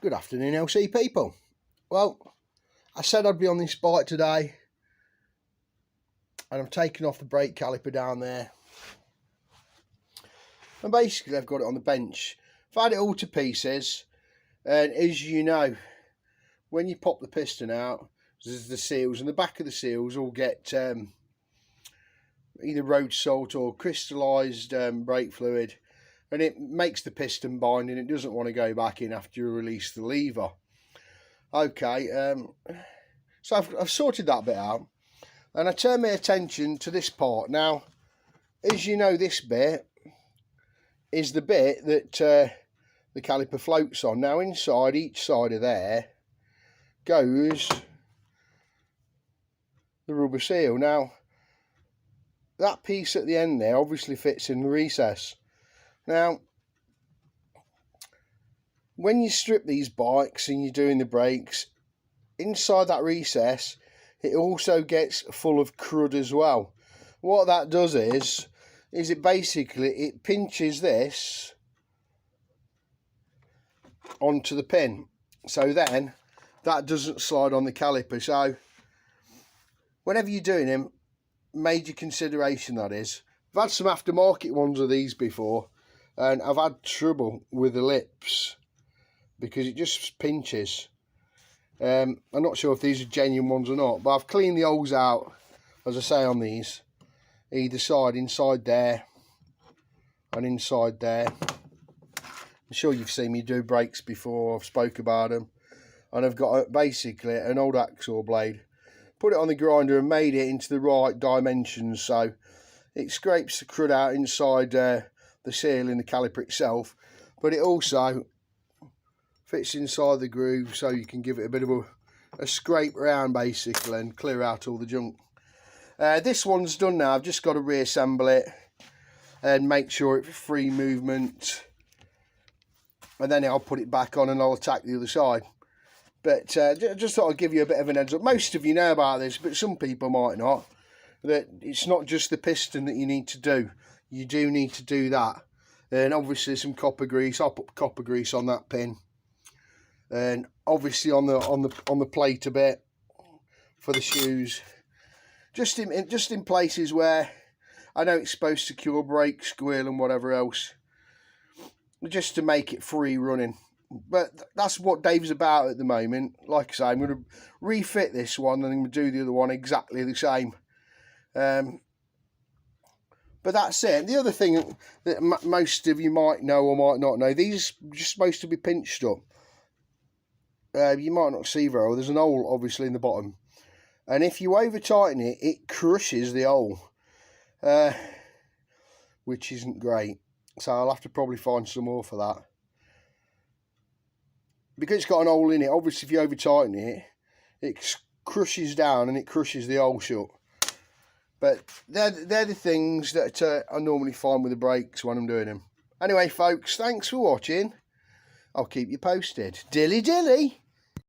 Good afternoon, LC people. Well, I said I'd be on this bike today, and I'm taking off the brake caliper down there. And basically, I've got it on the bench. I've had it all to pieces, and as you know, when you pop the piston out, there's the seals, and the back of the seals all get either road salt or crystallised brake fluid, and it makes the piston bind, and it doesn't want to go back in after you release the lever. Okay, so I've sorted that bit out, and I turn my attention to this part. Now, as you know, this bit is the bit that the caliper floats on. Now, inside each side of there goes the rubber seal. Now, that piece at the end there obviously fits in the recess. Now, when you strip these bikes and you're doing the brakes, inside that recess, it also gets full of crud as well. What that does is it basically pinches this onto the pin. So then that doesn't slide on the caliper. So whenever you're doing them, major consideration that is. I've had some aftermarket ones of these before, and I've had trouble with the lips because it just pinches. I'm not sure if these are genuine ones or not, but I've cleaned the holes out, as I say, on these, either side, inside there and inside there. I'm sure you've seen me do brakes before, I've spoke about them, and I've got basically an old hacksaw blade, put it on the grinder and made it into the right dimensions, so it scrapes the crud out inside the seal in the caliper itself, but it also fits inside the groove, so you can give it a bit of a scrape around basically and clear out all the junk. This one's done now. I've just got to reassemble it and make sure it's free movement, and then I'll put it back on and I'll attack the other side. But just thought I'd give you a bit of an heads up. Most of you know about this, but some people might not, that it's not just the piston that you need to do. You do need to do that, and obviously some copper grease. I'll put copper grease on that pin, and obviously on the plate a bit for the shoes, just in places where I know it's supposed to cure brake squeal and whatever else, just to make it free running. But that's what Dave's about at the moment. Like I say, I'm going to refit this one and I'm going to do the other one exactly the same. But that's it. The other thing that most of you might know or might not know, these are just supposed to be pinched up. You might not see very well. There's an hole obviously in the bottom, and if you over tighten it, it crushes the hole, which isn't great. So I'll have to probably find some more for that, because it's got an hole in it. Obviously, if you over tighten it, it crushes down and it crushes the hole shut. But they're the things that I normally find with the brakes when I'm doing them. Anyway, folks, thanks for watching. I'll keep you posted. Dilly dilly.